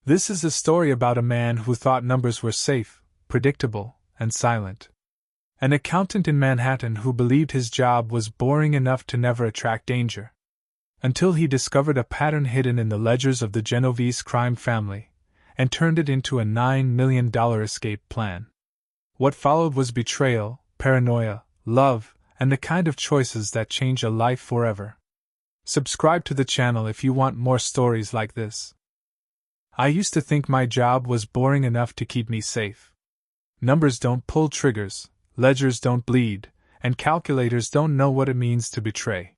This is a story about a man who thought numbers were safe, predictable, and silent. An accountant in Manhattan who believed his job was boring enough to never attract danger. Until he discovered a pattern hidden in the ledgers of the Genovese crime family, and turned it into a $9 million escape plan. What followed was betrayal, paranoia, love, and the kind of choices that change a life forever. Subscribe to the channel if you want more stories like this. I used to think my job was boring enough to keep me safe. Numbers don't pull triggers, ledgers don't bleed, and calculators don't know what it means to betray.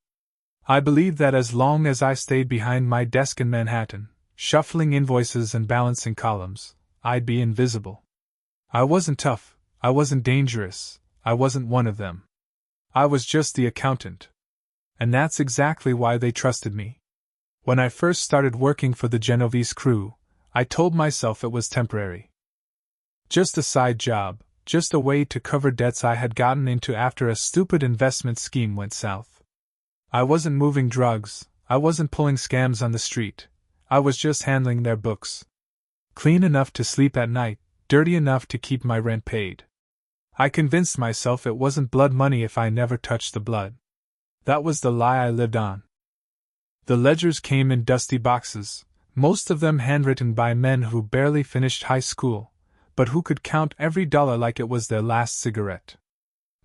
I believed that as long as I stayed behind my desk in Manhattan, shuffling invoices and balancing columns, I'd be invisible. I wasn't tough, I wasn't dangerous, I wasn't one of them. I was just the accountant. And that's exactly why they trusted me. When I first started working for the Genovese crew, I told myself it was temporary. Just a side job, just a way to cover debts I had gotten into after a stupid investment scheme went south. I wasn't moving drugs, I wasn't pulling scams on the street, I was just handling their books. Clean enough to sleep at night, dirty enough to keep my rent paid. I convinced myself it wasn't blood money if I never touched the blood. That was the lie I lived on. The ledgers came in dusty boxes, most of them handwritten by men who barely finished high school, but who could count every dollar like it was their last cigarette.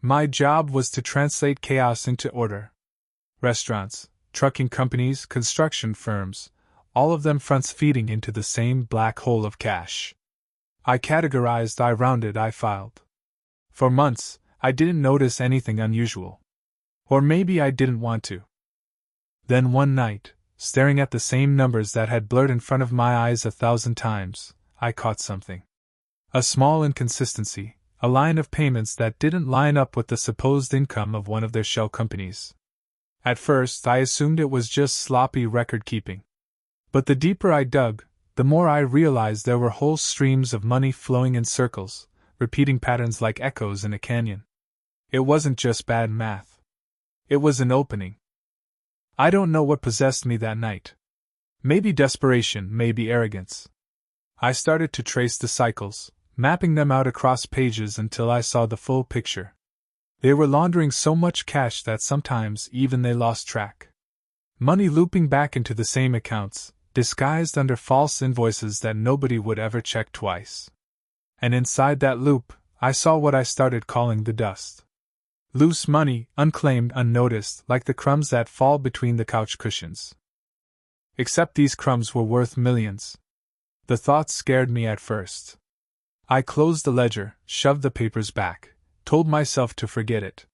My job was to translate chaos into order. Restaurants, trucking companies, construction firms, all of them fronts feeding into the same black hole of cash. I categorized, I rounded, I filed. For months, I didn't notice anything unusual. Or maybe I didn't want to. Then one night, staring at the same numbers that had blurred in front of my eyes 1,000 times, I caught something. A small inconsistency, a line of payments that didn't line up with the supposed income of one of their shell companies. At first, I assumed it was just sloppy record-keeping. But the deeper I dug, the more I realized there were whole streams of money flowing in circles, repeating patterns like echoes in a canyon. It wasn't just bad math. It was an opening. I don't know what possessed me that night. Maybe desperation, maybe arrogance. I started to trace the cycles, mapping them out across pages until I saw the full picture. They were laundering so much cash that sometimes even they lost track. Money looping back into the same accounts, disguised under false invoices that nobody would ever check twice. And inside that loop, I saw what I started calling the dust. Loose money, unclaimed, unnoticed, like the crumbs that fall between the couch cushions. Except these crumbs were worth millions. The thought scared me at first. I closed the ledger, shoved the papers back, told myself to forget it.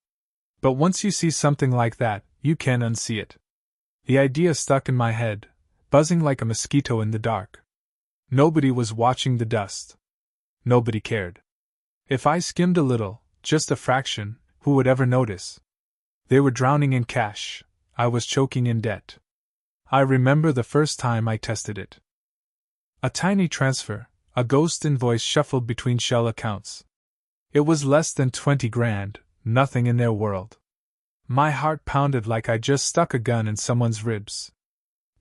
But once you see something like that, you can't unsee it. The idea stuck in my head, buzzing like a mosquito in the dark. Nobody was watching the dust. Nobody cared. If I skimmed a little, just a fraction, who would ever notice? They were drowning in cash. I was choking in debt. I remember the first time I tested it. A tiny transfer, a ghost invoice shuffled between shell accounts. It was less than 20 grand, nothing in their world. My heart pounded like I just stuck a gun in someone's ribs.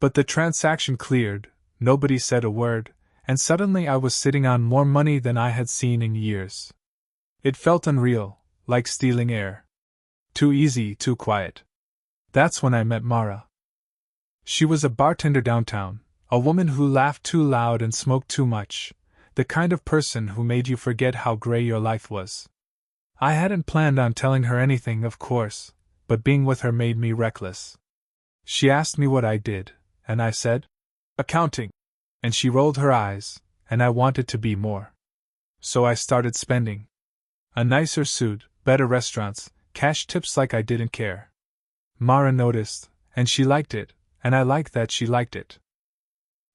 But the transaction cleared, nobody said a word, and suddenly I was sitting on more money than I had seen in years. It felt unreal, like stealing air. Too easy, too quiet. That's when I met Mara. She was a bartender downtown, a woman who laughed too loud and smoked too much, the kind of person who made you forget how gray your life was. I hadn't planned on telling her anything, of course, but being with her made me reckless. She asked me what I did, and I said, "Accounting." And she rolled her eyes, and I wanted to be more. So I started spending. A nicer suit, better restaurants, cash tips like I didn't care. Mara noticed, and she liked it, and I liked that she liked it.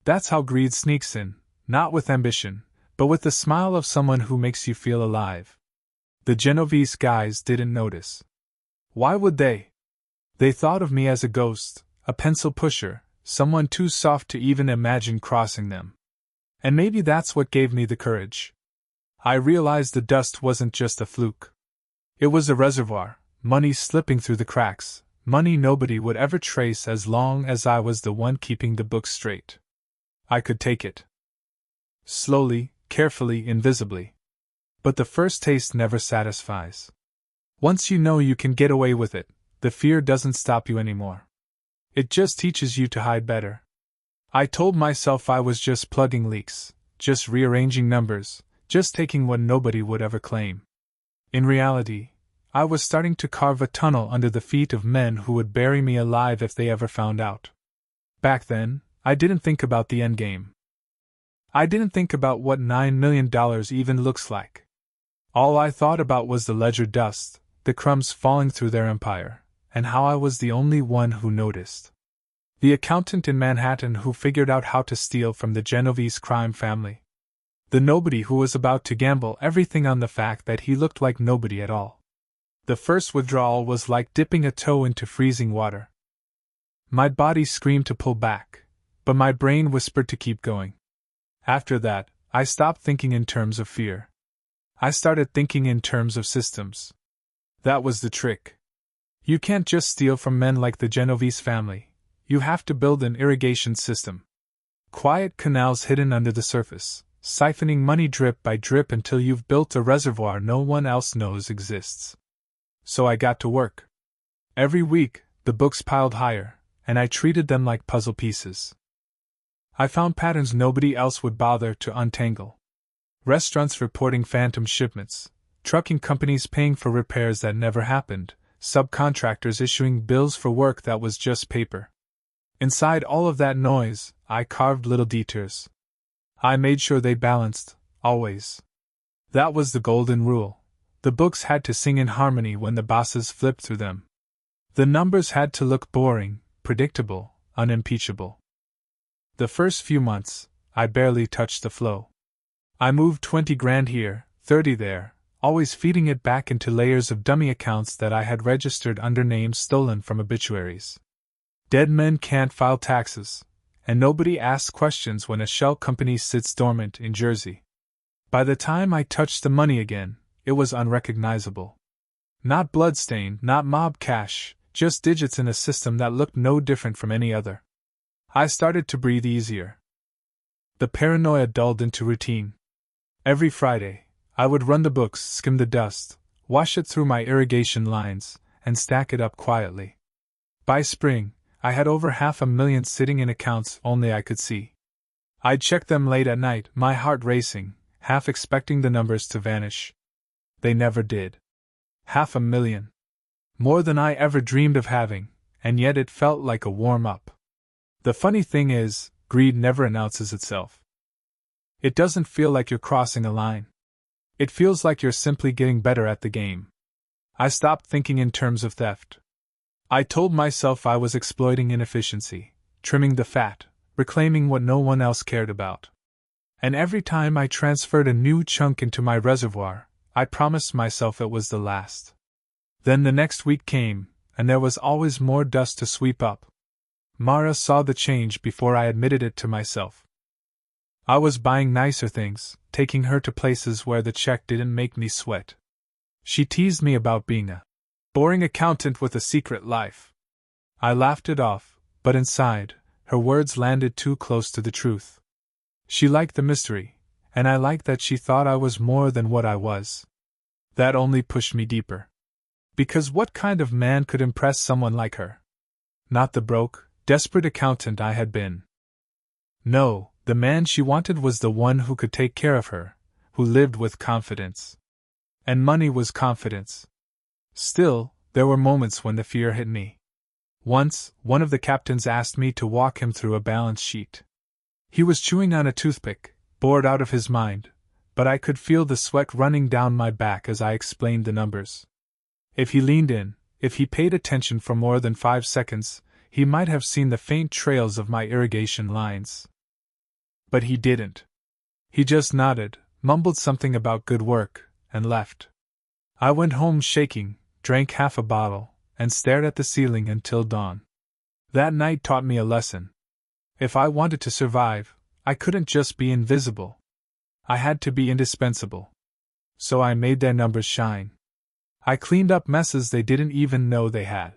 That's how greed sneaks in, not with ambition, but with the smile of someone who makes you feel alive. The Genovese guys didn't notice. Why would they? They thought of me as a ghost, a pencil pusher, someone too soft to even imagine crossing them. And maybe that's what gave me the courage. I realized the dust wasn't just a fluke. It was a reservoir, money slipping through the cracks, money nobody would ever trace as long as I was the one keeping the books straight. I could take it. Slowly, carefully, invisibly. But the first taste never satisfies. Once you know you can get away with it, the fear doesn't stop you anymore. It just teaches you to hide better. I told myself I was just plugging leaks, just rearranging numbers, just taking what nobody would ever claim. In reality, I was starting to carve a tunnel under the feet of men who would bury me alive if they ever found out. Back then, I didn't think about the endgame. I didn't think about what $9 million even looks like. All I thought about was the ledger dust, the crumbs falling through their empire, and how I was the only one who noticed. The accountant in Manhattan who figured out how to steal from the Genovese crime family. The nobody who was about to gamble everything on the fact that he looked like nobody at all. The first withdrawal was like dipping a toe into freezing water. My body screamed to pull back, but my brain whispered to keep going. After that, I stopped thinking in terms of fear. I started thinking in terms of systems. That was the trick. You can't just steal from men like the Genovese family. You have to build an irrigation system. Quiet canals hidden under the surface, siphoning money drip by drip until you've built a reservoir no one else knows exists. So I got to work. Every week, the books piled higher, and I treated them like puzzle pieces. I found patterns nobody else would bother to untangle. Restaurants reporting phantom shipments, trucking companies paying for repairs that never happened, subcontractors issuing bills for work that was just paper. Inside all of that noise, I carved little detours. I made sure they balanced, always. That was the golden rule. The books had to sing in harmony when the bosses flipped through them. The numbers had to look boring, predictable, unimpeachable. The first few months, I barely touched the flow. I moved 20 grand here, 30 there, always feeding it back into layers of dummy accounts that I had registered under names stolen from obituaries. Dead men can't file taxes, and nobody asks questions when a shell company sits dormant in Jersey. By the time I touched the money again, it was unrecognizable. Not bloodstain, not mob cash, just digits in a system that looked no different from any other. I started to breathe easier. The paranoia dulled into routine. Every Friday, I would run the books, skim the dust, wash it through my irrigation lines, and stack it up quietly. By spring, I had over $500,000 sitting in accounts only I could see. I'd check them late at night, my heart racing, half expecting the numbers to vanish. They never did. $500,000. More than I ever dreamed of having, and yet it felt like a warm-up. The funny thing is, greed never announces itself. It doesn't feel like you're crossing a line. It feels like you're simply getting better at the game. I stopped thinking in terms of theft. I told myself I was exploiting inefficiency, trimming the fat, reclaiming what no one else cared about. And every time I transferred a new chunk into my reservoir, I promised myself it was the last. Then the next week came, and there was always more dust to sweep up. Mara saw the change before I admitted it to myself. I was buying nicer things, taking her to places where the check didn't make me sweat. She teased me about being a boring accountant with a secret life. I laughed it off, but inside, her words landed too close to the truth. She liked the mystery, and I liked that she thought I was more than what I was. That only pushed me deeper. Because what kind of man could impress someone like her? Not the broke, desperate accountant I had been. No, the man she wanted was the one who could take care of her, who lived with confidence. And money was confidence. Still, there were moments when the fear hit me. Once, one of the captains asked me to walk him through a balance sheet. He was chewing on a toothpick, bored out of his mind, but I could feel the sweat running down my back as I explained the numbers. If he leaned in, if he paid attention for more than 5 seconds, he might have seen the faint trails of my irrigation lines. But he didn't. He just nodded, mumbled something about good work, and left. I went home shaking, drank half a bottle, and stared at the ceiling until dawn. That night taught me a lesson. If I wanted to survive, I couldn't just be invisible. I had to be indispensable. So I made their numbers shine. I cleaned up messes they didn't even know they had.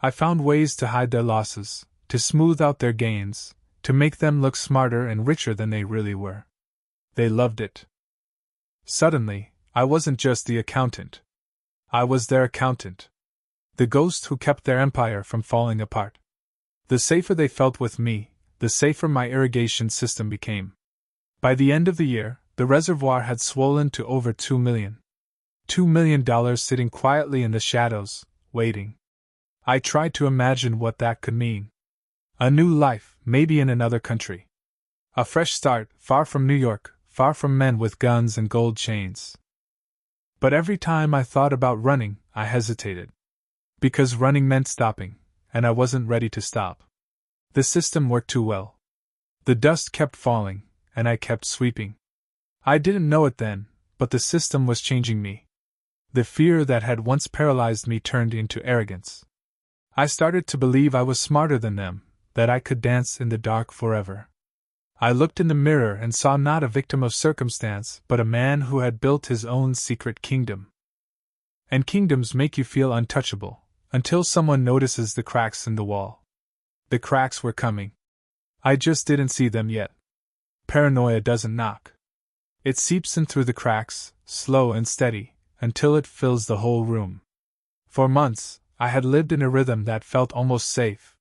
I found ways to hide their losses, to smooth out their gains, to make them look smarter and richer than they really were. They loved it. Suddenly, I wasn't just the accountant. I was their accountant. The ghost who kept their empire from falling apart. The safer they felt with me, the safer my irrigation system became. By the end of the year, the reservoir had swollen to over $2 million. $2 million sitting quietly in the shadows, waiting. I tried to imagine what that could mean. A new life, maybe in another country. A fresh start, far from New York, far from men with guns and gold chains. But every time I thought about running, I hesitated. Because running meant stopping, and I wasn't ready to stop. The system worked too well. The dust kept falling, and I kept sweeping. I didn't know it then, but the system was changing me. The fear that had once paralyzed me turned into arrogance. I started to believe I was smarter than them, that I could dance in the dark forever. I looked in the mirror and saw not a victim of circumstance, but a man who had built his own secret kingdom. And kingdoms make you feel untouchable, until someone notices the cracks in the wall. The cracks were coming. I just didn't see them yet. Paranoia doesn't knock. It seeps in through the cracks, slow and steady, until it fills the whole room. For months, I had lived in a rhythm that felt almost safe.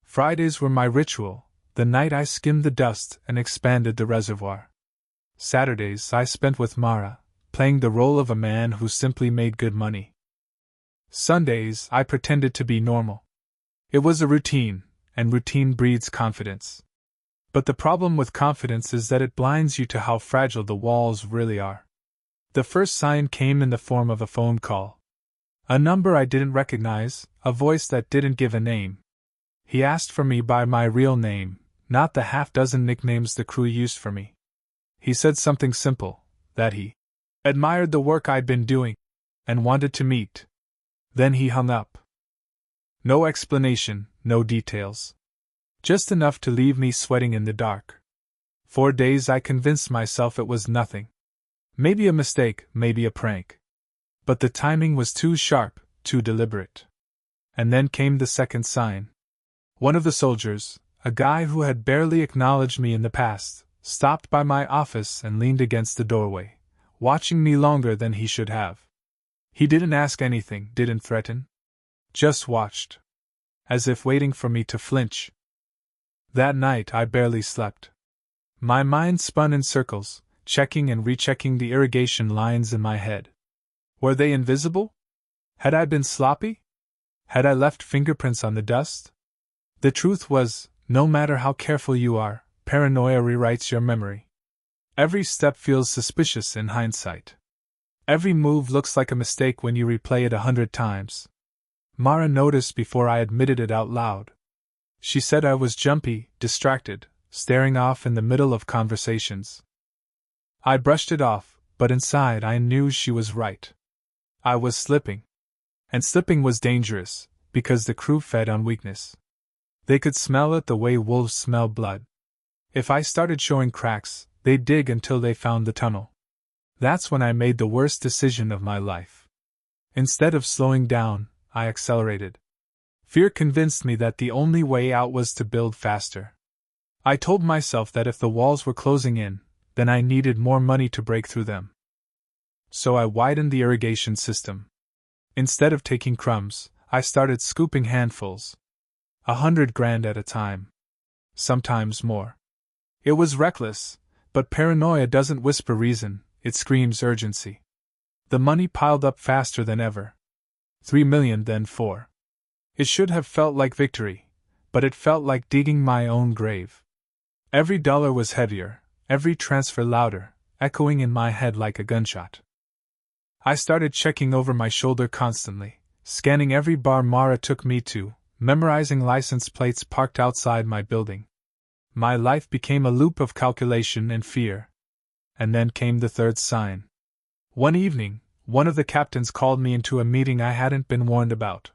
Fridays were my ritual, the night I skimmed the dust and expanded the reservoir. Saturdays I spent with Mara, playing the role of a man who simply made good money. Sundays I pretended to be normal. It was a routine, and routine breeds confidence. But the problem with confidence is that it blinds you to how fragile the walls really are. The first sign came in the form of a phone call. A number I didn't recognize, a voice that didn't give a name. He asked for me by my real name, not the half-dozen nicknames the crew used for me. He said something simple, that he admired the work I'd been doing, and wanted to meet. Then he hung up. No explanation, no details. Just enough to leave me sweating in the dark. 4 days I convinced myself it was nothing. Maybe a mistake, maybe a prank. But the timing was too sharp, too deliberate. And then came the second sign. One of the soldiers, a guy who had barely acknowledged me in the past, stopped by my office and leaned against the doorway, watching me longer than he should have. He didn't ask anything, didn't threaten. Just watched. As if waiting for me to flinch. That night I barely slept. My mind spun in circles, checking and rechecking the irrigation lines in my head. Were they invisible? Had I been sloppy? Had I left fingerprints on the dust? The truth was, no matter how careful you are, paranoia rewrites your memory. Every step feels suspicious in hindsight. Every move looks like a mistake when you replay it 100 times. Mara noticed before I admitted it out loud. She said I was jumpy, distracted, staring off in the middle of conversations. I brushed it off, but inside I knew she was right. I was slipping. And slipping was dangerous, because the crew fed on weakness. They could smell it the way wolves smell blood. If I started showing cracks, they'd dig until they found the tunnel. That's when I made the worst decision of my life. Instead of slowing down, I accelerated. Fear convinced me that the only way out was to build faster. I told myself that if the walls were closing in, then I needed more money to break through them. So I widened the irrigation system. Instead of taking crumbs, I started scooping handfuls. 100 grand at a time. Sometimes more. It was reckless, but paranoia doesn't whisper reason, it screams urgency. The money piled up faster than ever. 3 million, then 4. It should have felt like victory, but it felt like digging my own grave. Every dollar was heavier, every transfer louder, echoing in my head like a gunshot. I started checking over my shoulder constantly, scanning every bar Mara took me to, memorizing license plates parked outside my building. My life became a loop of calculation and fear. And then came the third sign. One evening, one of the captains called me into a meeting I hadn't been warned about.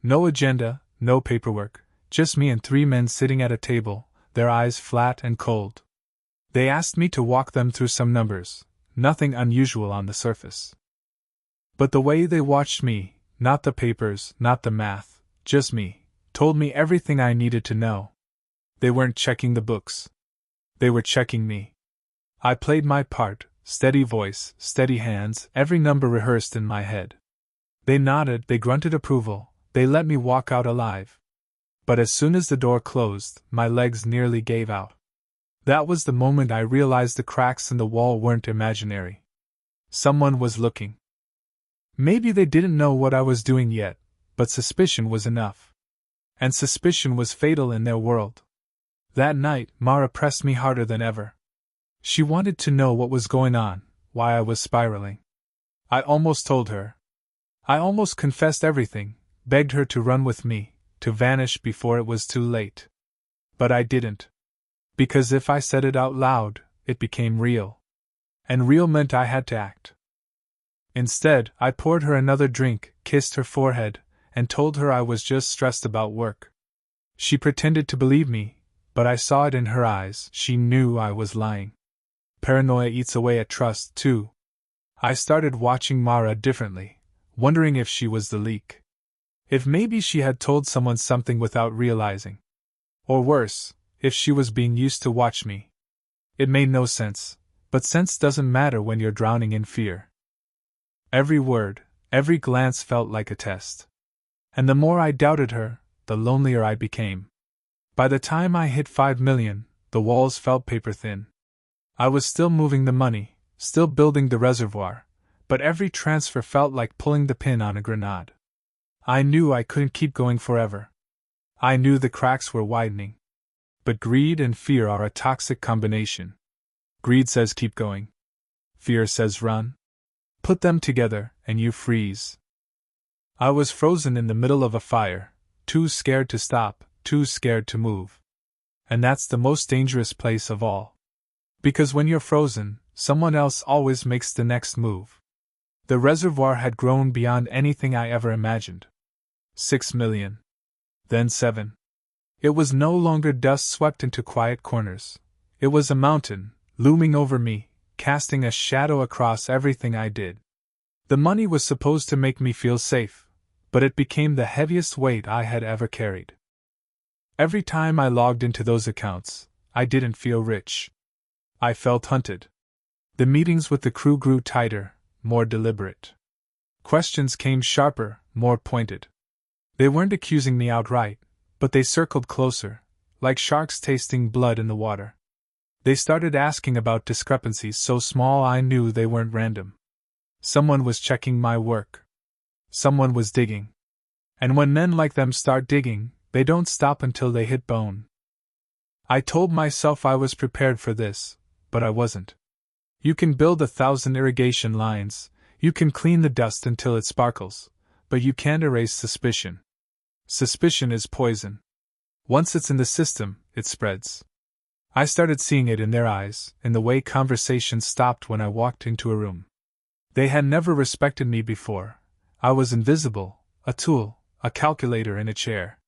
No agenda, no paperwork, just me and 3 men sitting at a table, their eyes flat and cold. They asked me to walk them through some numbers, nothing unusual on the surface. But the way they watched me, not the papers, not the math, just me, told me everything I needed to know. They weren't checking the books. They were checking me. I played my part, steady voice, steady hands, every number rehearsed in my head. They nodded, they grunted approval, they let me walk out alive. But as soon as the door closed, my legs nearly gave out. That was the moment I realized the cracks in the wall weren't imaginary. Someone was looking. Maybe they didn't know what I was doing yet, but suspicion was enough. And suspicion was fatal in their world. That night, Mara pressed me harder than ever. She wanted to know what was going on, why I was spiraling. I almost told her. I almost confessed everything, begged her to run with me, to vanish before it was too late. But I didn't. Because if I said it out loud, it became real. And real meant I had to act. Instead, I poured her another drink, kissed her forehead, and told her I was just stressed about work. She pretended to believe me, but I saw it in her eyes, she knew I was lying. Paranoia eats away at trust, too. I started watching Mara differently, wondering if she was the leak. If maybe she had told someone something without realizing. Or worse, if she was being used to watch me. It made no sense, but sense doesn't matter when you're drowning in fear. Every word, every glance felt like a test. And the more I doubted her, the lonelier I became. By the time I hit 5 million, the walls felt paper thin. I was still moving the money, still building the reservoir, but every transfer felt like pulling the pin on a grenade. I knew I couldn't keep going forever. I knew the cracks were widening. But greed and fear are a toxic combination. Greed says keep going. Fear says run. Put them together, and you freeze. I was frozen in the middle of a fire, too scared to stop, too scared to move. And that's the most dangerous place of all. Because when you're frozen, someone else always makes the next move. The reservoir had grown beyond anything I ever imagined. 6 million. Then 7. It was no longer dust swept into quiet corners. It was a mountain, looming over me, casting a shadow across everything I did. The money was supposed to make me feel safe, but it became the heaviest weight I had ever carried. Every time I logged into those accounts, I didn't feel rich. I felt hunted. The meetings with the crew grew tighter, more deliberate. Questions came sharper, more pointed. They weren't accusing me outright, but they circled closer, like sharks tasting blood in the water. They started asking about discrepancies so small I knew they weren't random. Someone was checking my work. Someone was digging. And when men like them start digging, they don't stop until they hit bone. I told myself I was prepared for this, but I wasn't. You can build 1,000 irrigation lines, you can clean the dust until it sparkles, but you can't erase suspicion. Suspicion is poison. Once it's in the system, it spreads. I started seeing it in their eyes, in the way conversations stopped when I walked into a room. They had never respected me before. I was invisible, a tool, a calculator in a chair.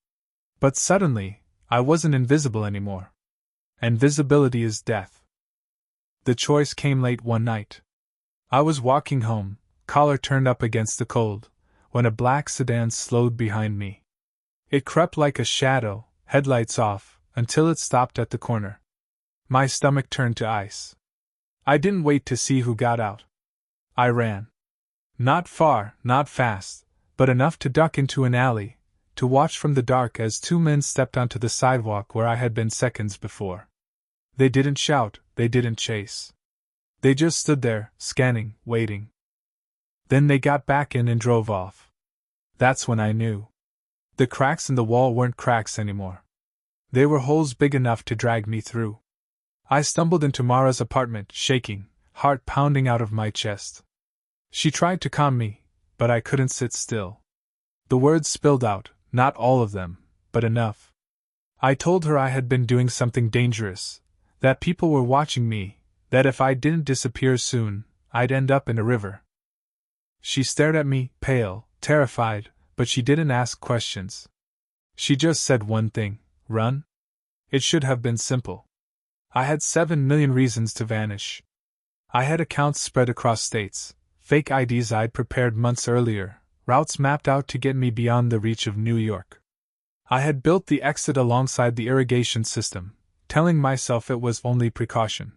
But suddenly, I wasn't invisible anymore. And visibility is death. The choice came late one night. I was walking home, collar turned up against the cold, when a black sedan slowed behind me. It crept like a shadow, headlights off, until it stopped at the corner. My stomach turned to ice. I didn't wait to see who got out. I ran. Not far, not fast, but enough to duck into an alley, to watch from the dark as 2 men stepped onto the sidewalk where I had been seconds before. They didn't shout, they didn't chase. They just stood there, scanning, waiting. Then they got back in and drove off. That's when I knew. The cracks in the wall weren't cracks anymore. They were holes big enough to drag me through. I stumbled into Mara's apartment, shaking, heart pounding out of my chest. She tried to calm me, but I couldn't sit still. The words spilled out, not all of them, but enough. I told her I had been doing something dangerous, that people were watching me, that if I didn't disappear soon, I'd end up in a river. She stared at me, pale, terrified, but she didn't ask questions. She just said one thing, run? It should have been simple. I had 7 million reasons to vanish. I had accounts spread across states, fake IDs I'd prepared months earlier, routes mapped out to get me beyond the reach of New York. I had built the exit alongside the irrigation system, telling myself it was only precaution.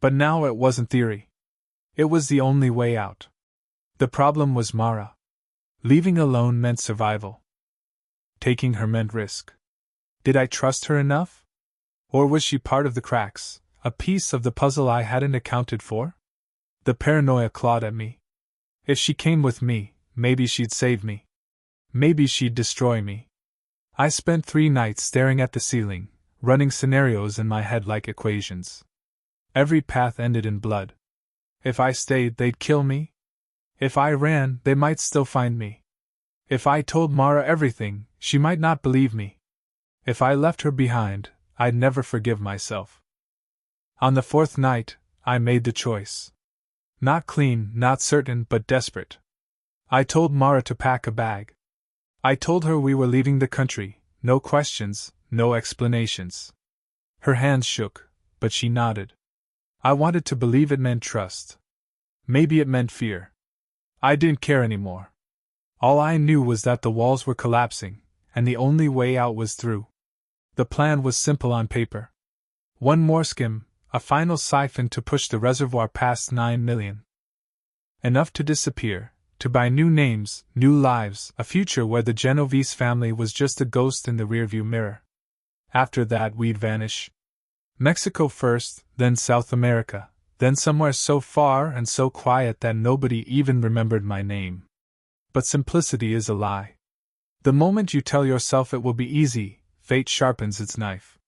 But now it wasn't theory. It was the only way out. The problem was Mara. Leaving alone meant survival. Taking her meant risk. Did I trust her enough? Or was she part of the cracks, a piece of the puzzle I hadn't accounted for? The paranoia clawed at me. If she came with me, maybe she'd save me. Maybe she'd destroy me. I spent 3 nights staring at the ceiling, running scenarios in my head like equations. Every path ended in blood. If I stayed, they'd kill me. If I ran, they might still find me. If I told Mara everything, she might not believe me. If I left her behind, I'd never forgive myself. On the 4th night, I made the choice. Not clean, not certain, but desperate. I told Mara to pack a bag. I told her we were leaving the country, no questions, no explanations. Her hands shook, but she nodded. I wanted to believe it meant trust. Maybe it meant fear. I didn't care anymore. All I knew was that the walls were collapsing, and the only way out was through. The plan was simple on paper. One more skim, a final siphon to push the reservoir past 9 million. Enough to disappear, to buy new names, new lives, a future where the Genovese family was just a ghost in the rearview mirror. After that, we'd vanish. Mexico first, then South America, then somewhere so far and so quiet that nobody even remembered my name. But simplicity is a lie. The moment you tell yourself it will be easy, fate sharpens its knife.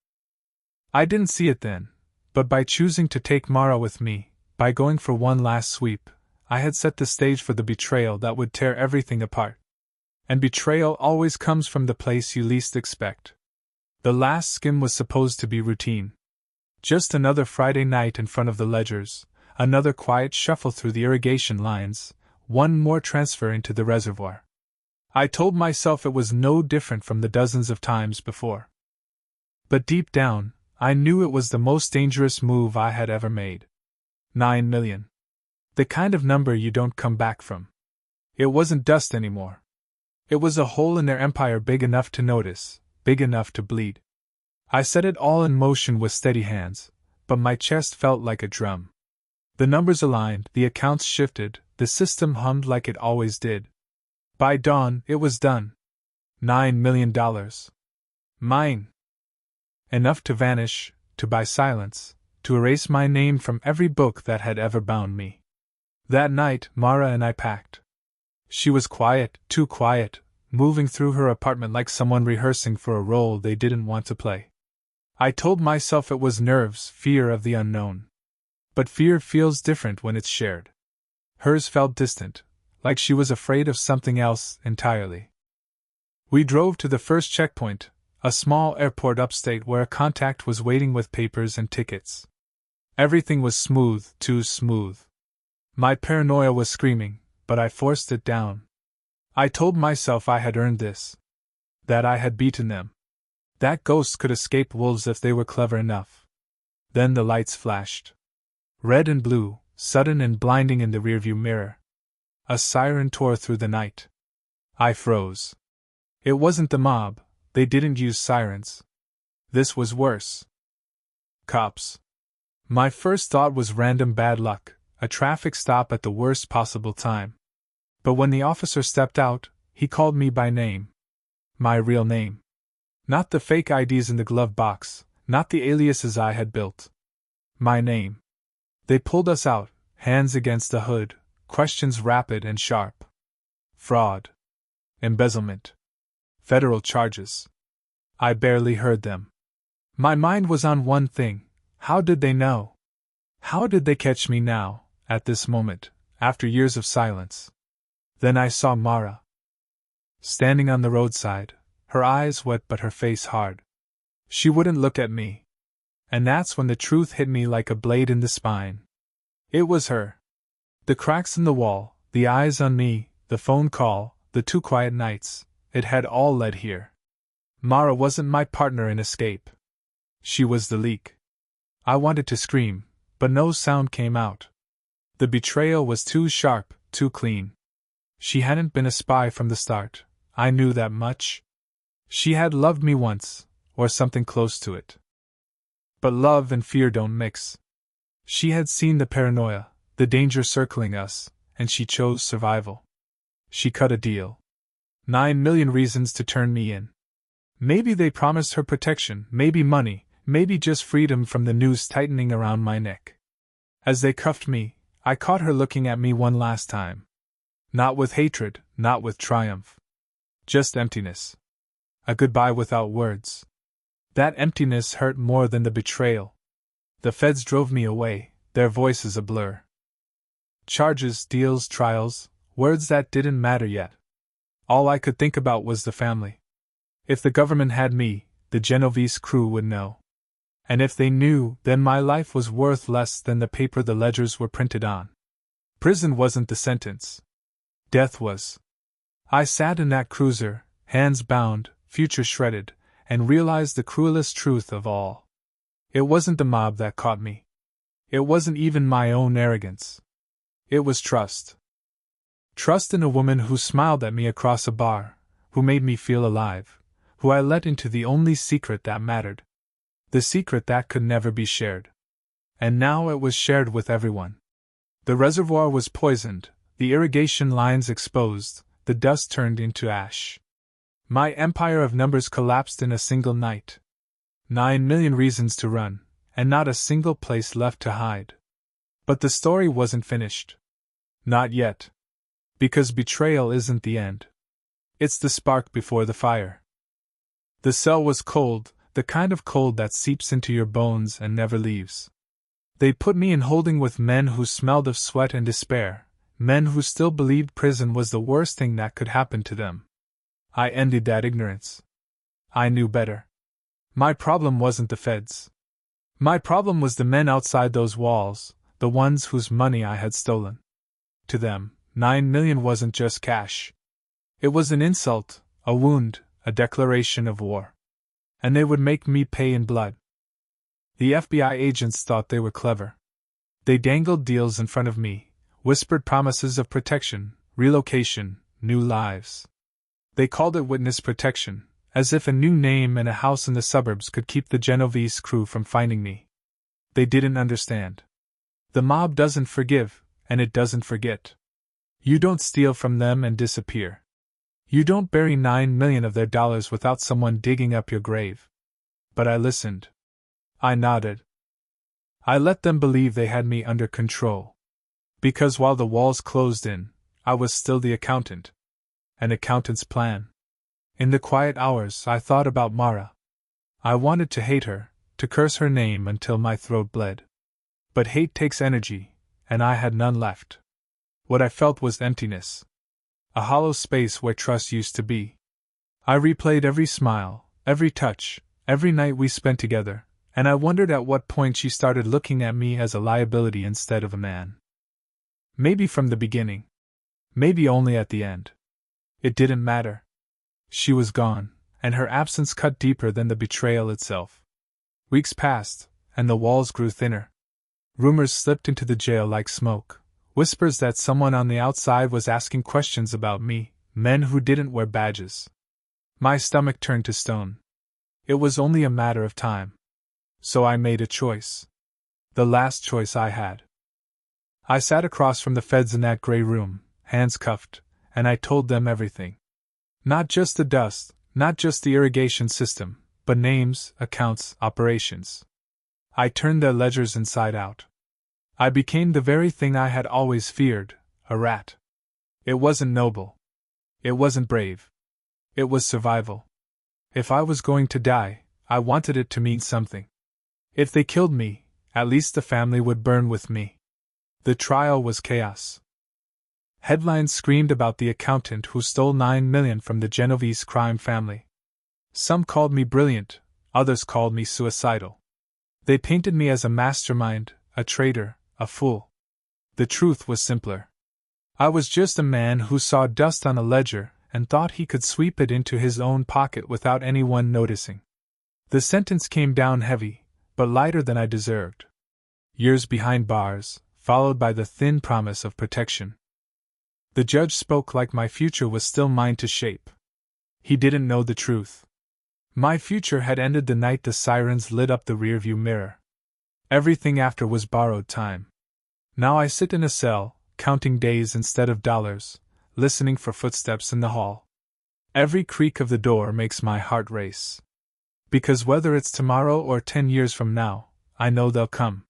I didn't see it then, but by choosing to take Mara with me, by going for one last sweep, I had set the stage for the betrayal that would tear everything apart. And betrayal always comes from the place you least expect. The last skim was supposed to be routine. Just another Friday night in front of the ledgers, another quiet shuffle through the irrigation lines, one more transfer into the reservoir. I told myself it was no different from the dozens of times before. But deep down, I knew it was the most dangerous move I had ever made. 9 million. The kind of number you don't come back from. It wasn't dust anymore. It was a hole in their empire big enough to notice, big enough to bleed. I set it all in motion with steady hands, but my chest felt like a drum. The numbers aligned, the accounts shifted, the system hummed like it always did. By dawn, it was done. $9 million. Mine. Enough to vanish, to buy silence, to erase my name from every book that had ever bound me. That night, Mara and I packed. She was quiet, too quiet, moving through her apartment like someone rehearsing for a role they didn't want to play. I told myself it was nerves, fear of the unknown. But fear feels different when it's shared. Hers felt distant, like she was afraid of something else entirely. We drove to the first checkpoint, a small airport upstate where a contact was waiting with papers and tickets. Everything was smooth, too smooth. My paranoia was screaming, but I forced it down. I told myself I had earned this. That I had beaten them. That ghosts could escape wolves if they were clever enough. Then the lights flashed. Red and blue, sudden and blinding in the rearview mirror. A siren tore through the night. I froze. It wasn't the mob, they didn't use sirens. This was worse. Cops. My first thought was random bad luck, a traffic stop at the worst possible time. But when the officer stepped out, he called me by name. My real name. Not the fake IDs in the glove box, not the aliases I had built. My name. They pulled us out, hands against the hood, questions rapid and sharp. Fraud. Embezzlement. Federal charges. I barely heard them. My mind was on one thing. How did they know? How did they catch me now, at this moment, after years of silence? Then I saw Mara. Standing on the roadside, her eyes wet but her face hard. She wouldn't look at me. And that's when the truth hit me like a blade in the spine. It was her. The cracks in the wall, the eyes on me, the phone call, the 2 quiet nights, it had all led here. Mara wasn't my partner in escape. She was the leak. I wanted to scream, but no sound came out. The betrayal was too sharp, too clean. She hadn't been a spy from the start, I knew that much. She had loved me once, or something close to it. But love and fear don't mix. She had seen the paranoia, the danger circling us, and she chose survival. She cut a deal. 9 million reasons to turn me in. Maybe they promised her protection, maybe money, maybe just freedom from the noose tightening around my neck. As they cuffed me, I caught her looking at me one last time. Not with hatred, not with triumph. Just emptiness. A goodbye without words. That emptiness hurt more than the betrayal. The feds drove me away, their voices a blur. Charges, deals, trials, words that didn't matter yet. All I could think about was the family. If the government had me, the Genovese crew would know. And if they knew, then my life was worth less than the paper the ledgers were printed on. Prison wasn't the sentence. Death was. I sat in that cruiser, hands bound, future shredded, and realized the cruelest truth of all. It wasn't the mob that caught me. It wasn't even my own arrogance. It was trust. Trust in a woman who smiled at me across a bar, who made me feel alive, who I let into the only secret that mattered. The secret that could never be shared. And now it was shared with everyone. The reservoir was poisoned, the irrigation lines exposed, the dust turned into ash. My empire of numbers collapsed in a single night. 9 million reasons to run, and not a single place left to hide. But the story wasn't finished. Not yet. Because betrayal isn't the end. It's the spark before the fire. The cell was cold, the kind of cold that seeps into your bones and never leaves. They put me in holding with men who smelled of sweat and despair, men who still believed prison was the worst thing that could happen to them. I envied that ignorance. I knew better. My problem wasn't the feds. My problem was the men outside those walls, the ones whose money I had stolen. To them, 9 million wasn't just cash. It was an insult, a wound, a declaration of war. And they would make me pay in blood. The FBI agents thought they were clever. They dangled deals in front of me, whispered promises of protection, relocation, new lives. They called it witness protection, as if a new name and a house in the suburbs could keep the Genovese crew from finding me. They didn't understand. The mob doesn't forgive, and it doesn't forget. You don't steal from them and disappear. You don't bury 9 million of their dollars without someone digging up your grave. But I listened. I nodded. I let them believe they had me under control. Because while the walls closed in, I was still the accountant. An accountant's plan. In the quiet hours, I thought about Mara. I wanted to hate her, to curse her name until my throat bled. But hate takes energy, and I had none left. What I felt was emptiness. A hollow space where trust used to be. I replayed every smile, every touch, every night we spent together, and I wondered at what point she started looking at me as a liability instead of a man. Maybe from the beginning. Maybe only at the end. It didn't matter. She was gone, and her absence cut deeper than the betrayal itself. Weeks passed, and the walls grew thinner. Rumors slipped into the jail like smoke. Whispers that someone on the outside was asking questions about me, men who didn't wear badges. My stomach turned to stone. It was only a matter of time. So I made a choice. The last choice I had. I sat across from the feds in that gray room, hands cuffed, and I told them everything. Not just the dust, not just the irrigation system, but names, accounts, operations. I turned their ledgers inside out. I became the very thing I had always feared, a rat. It wasn't noble. It wasn't brave. It was survival. If I was going to die, I wanted it to mean something. If they killed me, at least the family would burn with me. The trial was chaos. Headlines screamed about the accountant who stole 9 million from the Genovese crime family. Some called me brilliant, others called me suicidal. They painted me as a mastermind, a traitor, a fool. The truth was simpler. I was just a man who saw dust on a ledger and thought he could sweep it into his own pocket without anyone noticing. The sentence came down heavy, but lighter than I deserved. Years behind bars, followed by the thin promise of protection. The judge spoke like my future was still mine to shape. He didn't know the truth. My future had ended the night the sirens lit up the rearview mirror. Everything after was borrowed time. Now I sit in a cell, counting days instead of dollars, listening for footsteps in the hall. Every creak of the door makes my heart race. Because whether it's tomorrow or 10 years from now, I know they'll come.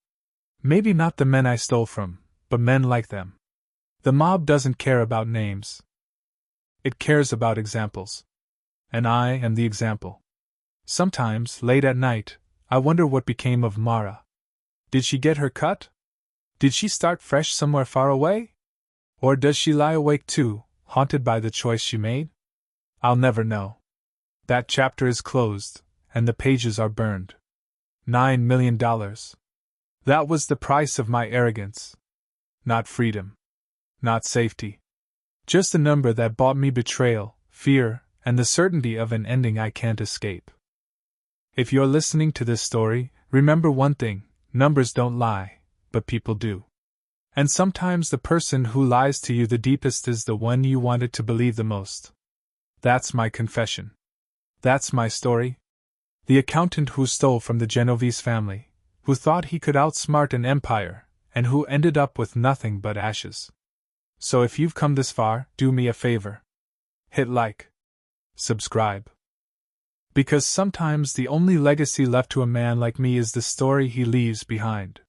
Maybe not the men I stole from, but men like them. The mob doesn't care about names. It cares about examples. And I am the example. Sometimes, late at night, I wonder what became of Mara. Did she get her cut? Did she start fresh somewhere far away? Or does she lie awake too, haunted by the choice she made? I'll never know. That chapter is closed, and the pages are burned. $9 million. That was the price of my arrogance. Not freedom. Not safety. Just a number that bought me betrayal, fear, and the certainty of an ending I can't escape. If you're listening to this story, remember one thing: numbers don't lie, but people do. And sometimes the person who lies to you the deepest is the one you wanted to believe the most. That's my confession. That's my story. The accountant who stole from the Genovese family, who thought he could outsmart an empire, and who ended up with nothing but ashes. So if you've come this far, do me a favor. Hit like. Subscribe. Because sometimes the only legacy left to a man like me is the story he leaves behind.